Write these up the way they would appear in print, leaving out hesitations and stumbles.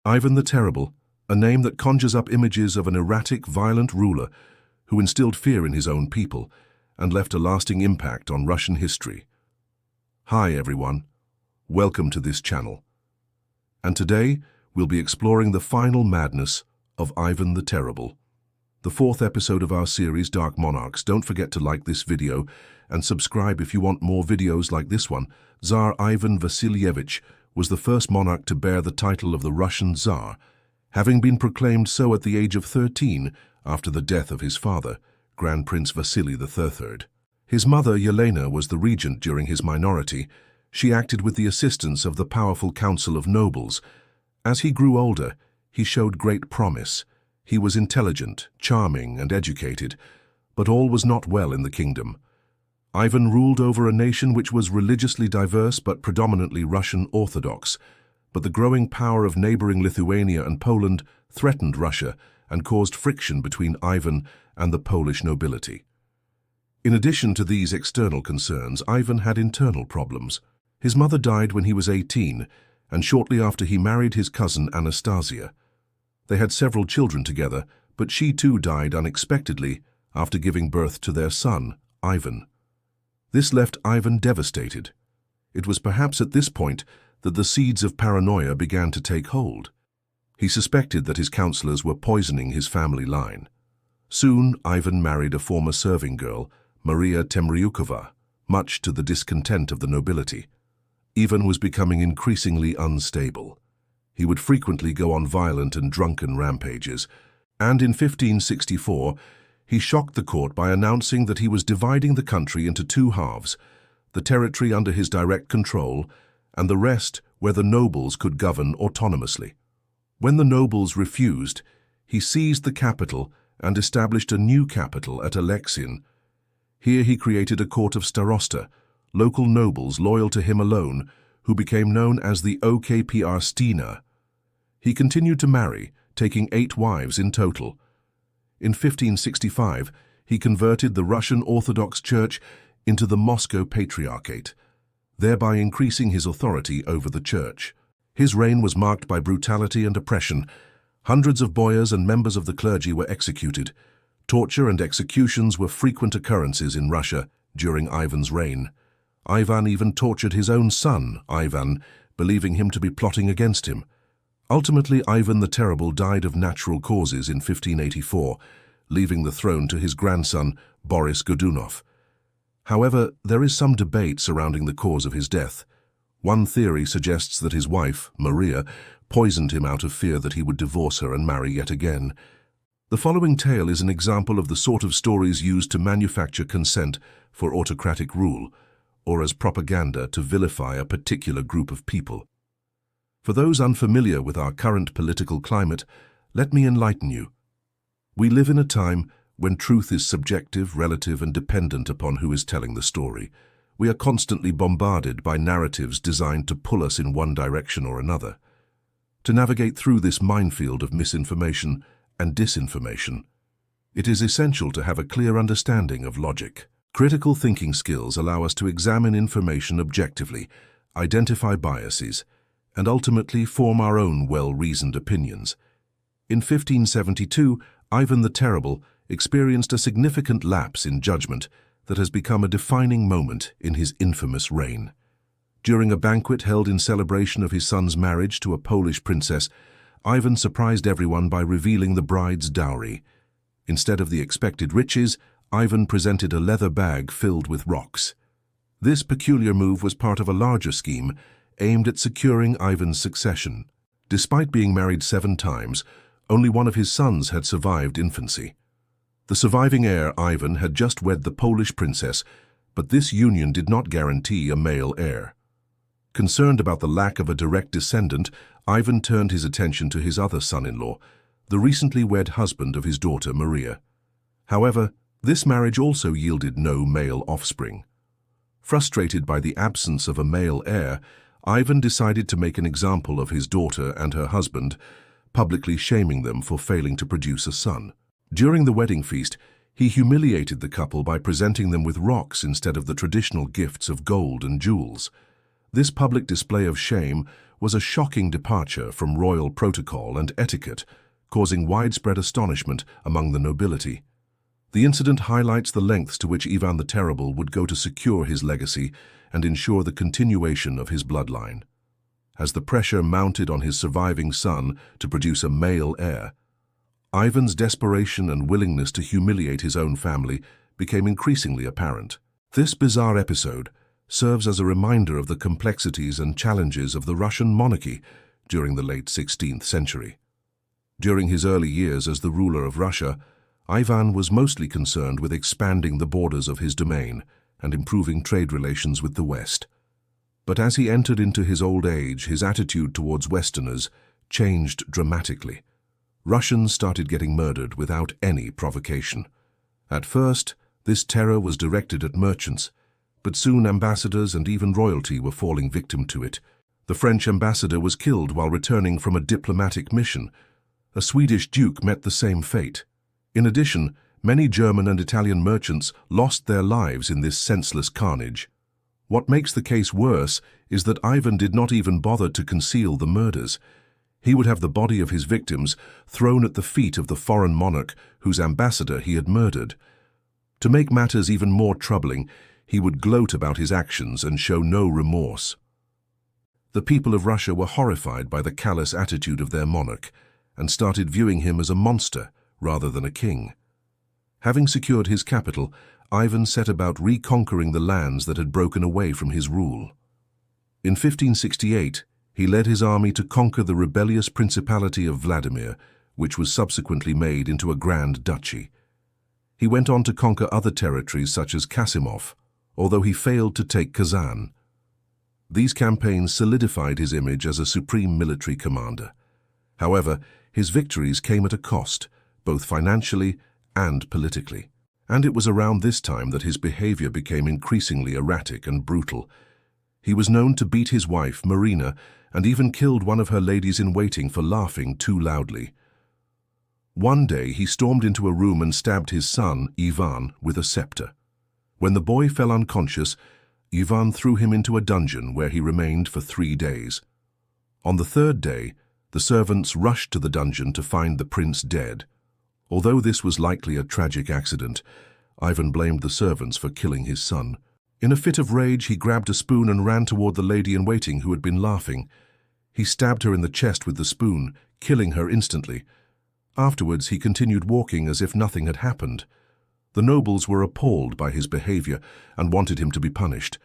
Ivan the Terrible, a name that conjures up images of an erratic, violent ruler who instilled fear in his own people and left a lasting impact on Russian history. Hi everyone, welcome to this channel. And today we'll be exploring the final madness of Ivan the Terrible, the fourth episode of our series Dark Monarchs. Don't forget to like this video and subscribe if you want more videos like this one. Tsar Ivan Vasilievich was the first monarch to bear the title of the Russian Tsar, having been proclaimed so at the age of 13 after the death of his father, Grand Prince Vasily III. His mother, Yelena, was the regent during his minority. She acted with the assistance of the powerful council of nobles. As he grew older, he showed great promise. He was intelligent, charming, and educated, but all was not well in the kingdom. Ivan ruled over a nation which was religiously diverse but predominantly Russian Orthodox, but the growing power of neighboring Lithuania and Poland threatened Russia and caused friction between Ivan and the Polish nobility. In addition to these external concerns, Ivan had internal problems. His mother died when he was 18, and shortly after he married his cousin Anastasia. They had several children together, but she too died unexpectedly after giving birth to their son, Ivan. This left Ivan devastated. It was perhaps at this point that the seeds of paranoia began to take hold. He suspected that his counselors were poisoning his family line. Soon, Ivan married a former serving girl, Maria Temryukova, much to the discontent of the nobility. Ivan was becoming increasingly unstable. He would frequently go on violent and drunken rampages, and in 1564, he shocked the court by announcing that he was dividing the country into two halves, the territory under his direct control and the rest where the nobles could govern autonomously. When the nobles refused, he seized the capital and established a new capital at Alexin. Here he created a court of starosta, local nobles loyal to him alone, who became known as the OKPR. He continued to marry, taking 8 wives in total. In 1565, he converted the Russian Orthodox Church into the Moscow Patriarchate, thereby increasing his authority over the church. His reign was marked by brutality and oppression. Hundreds of boyars and members of the clergy were executed. Torture and executions were frequent occurrences in Russia during Ivan's reign. Ivan even tortured his own son, Ivan, believing him to be plotting against him. Ultimately, Ivan the Terrible died of natural causes in 1584, leaving the throne to his grandson, Boris Godunov. However, there is some debate surrounding the cause of his death. One theory suggests that his wife, Maria, poisoned him out of fear that he would divorce her and marry yet again. The following tale is an example of the sort of stories used to manufacture consent for autocratic rule, or as propaganda to vilify a particular group of people. For those unfamiliar with our current political climate, let me enlighten you. We live in a time when truth is subjective, relative, and dependent upon who is telling the story. We are constantly bombarded by narratives designed to pull us in one direction or another. To navigate through this minefield of misinformation and disinformation, it is essential to have a clear understanding of logic. Critical thinking skills allow us to examine information objectively, identify biases, and ultimately form our own well-reasoned opinions. In 1572, Ivan the Terrible experienced a significant lapse in judgment that has become a defining moment in his infamous reign. During a banquet held in celebration of his son's marriage to a Polish princess, Ivan surprised everyone by revealing the bride's dowry. Instead of the expected riches, Ivan presented a leather bag filled with rocks. This peculiar move was part of a larger scheme aimed at securing Ivan's succession. Despite being married 7 times, only one of his sons had survived infancy. The surviving heir, Ivan, had just wed the Polish princess, but this union did not guarantee a male heir. Concerned about the lack of a direct descendant, Ivan turned his attention to his other son-in-law, the recently wed husband of his daughter Maria. However, this marriage also yielded no male offspring. Frustrated by the absence of a male heir, Ivan decided to make an example of his daughter and her husband, publicly shaming them for failing to produce a son. During the wedding feast, he humiliated the couple by presenting them with rocks instead of the traditional gifts of gold and jewels. This public display of shame was a shocking departure from royal protocol and etiquette, causing widespread astonishment among the nobility. The incident highlights the lengths to which Ivan the Terrible would go to secure his legacy and ensure the continuation of his bloodline. As the pressure mounted on his surviving son to produce a male heir, Ivan's desperation and willingness to humiliate his own family became increasingly apparent. This bizarre episode serves as a reminder of the complexities and challenges of the Russian monarchy during the late 16th century. During his early years as the ruler of Russia, Ivan was mostly concerned with expanding the borders of his domain and improving trade relations with the West. But as he entered into his old age, his attitude towards Westerners changed dramatically. Russians started getting murdered without any provocation. At first, this terror was directed at merchants, but soon ambassadors and even royalty were falling victim to it. The French ambassador was killed while returning from a diplomatic mission. A Swedish duke met the same fate. In addition, many German and Italian merchants lost their lives in this senseless carnage. What makes the case worse is that Ivan did not even bother to conceal the murders. He would have the body of his victims thrown at the feet of the foreign monarch whose ambassador he had murdered. To make matters even more troubling, he would gloat about his actions and show no remorse. The people of Russia were horrified by the callous attitude of their monarch and started viewing him as a monster rather than a king. Having secured his capital, Ivan set about reconquering the lands that had broken away from his rule. In 1568, he led his army to conquer the rebellious Principality of Vladimir, which was subsequently made into a grand duchy. He went on to conquer other territories such as Kasimov, although he failed to take Kazan. These campaigns solidified his image as a supreme military commander. However, his victories came at a cost, both financially and politically. And it was around this time that his behavior became increasingly erratic and brutal. He was known to beat his wife, Marina, and even killed one of her ladies-in-waiting for laughing too loudly. One day he stormed into a room and stabbed his son, Ivan, with a scepter. When the boy fell unconscious, Ivan threw him into a dungeon where he remained for 3 days. On the 3rd day, the servants rushed to the dungeon to find the prince dead. Although this was likely a tragic accident, Ivan blamed the servants for killing his son. In a fit of rage, he grabbed a spoon and ran toward the lady-in-waiting who had been laughing. He stabbed her in the chest with the spoon, killing her instantly. Afterwards, he continued walking as if nothing had happened. The nobles were appalled by his behavior and wanted him to be punished.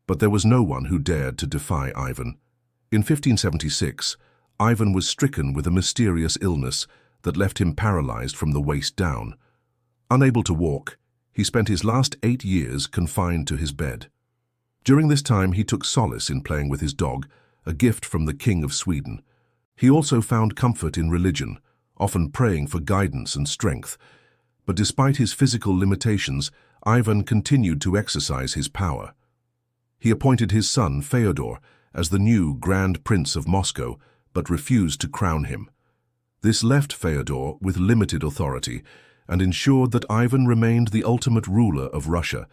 But there was no one who dared to defy Ivan. In 1576, Ivan was stricken with a mysterious illness that left him paralyzed from the waist down. Unable to walk, he spent his last 8 years confined to his bed. During this time, he took solace in playing with his dog, a gift from the King of Sweden. He also found comfort in religion, often praying for guidance and strength. But despite his physical limitations, Ivan continued to exercise his power. He appointed his son, Fyodor, as the new Grand Prince of Moscow, but refused to crown him. This left Fyodor with limited authority and ensured that Ivan remained the ultimate ruler of Russia.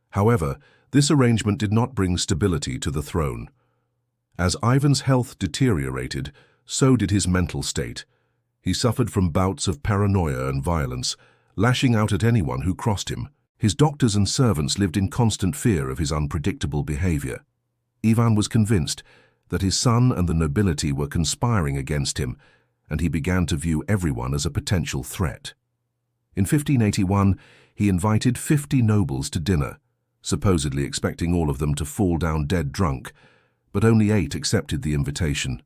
However, this arrangement did not bring stability to the throne. As Ivan's health deteriorated, so did his mental state. He suffered from bouts of paranoia and violence, lashing out at anyone who crossed him. His doctors and servants lived in constant fear of his unpredictable behavior. Ivan was convinced that his son and the nobility were conspiring against him, and he began to view everyone as a potential threat. In 1581, he invited 50 nobles to dinner, supposedly expecting all of them to fall down dead drunk, but only 8 accepted the invitation.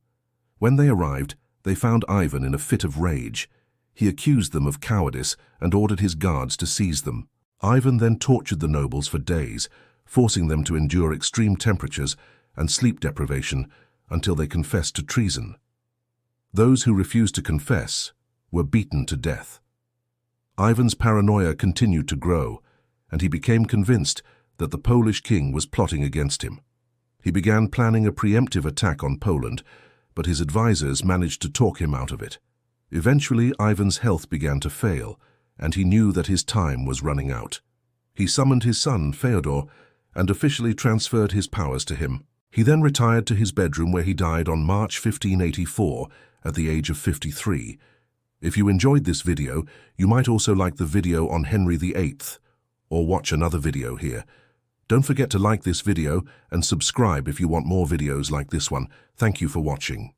When they arrived, they found Ivan in a fit of rage. He accused them of cowardice and ordered his guards to seize them. Ivan then tortured the nobles for days, forcing them to endure extreme temperatures and sleep deprivation until they confessed to treason. Those who refused to confess were beaten to death. Ivan's paranoia continued to grow, and he became convinced that the Polish king was plotting against him. He began planning a preemptive attack on Poland, but his advisors managed to talk him out of it. Eventually, Ivan's health began to fail, and he knew that his time was running out. He summoned his son, Fyodor, and officially transferred his powers to him. He then retired to his bedroom where he died on March 1584 at the age of 53. If you enjoyed this video, you might also like the video on Henry VIII, or watch another video here. Don't forget to like this video and subscribe if you want more videos like this one. Thank you for watching.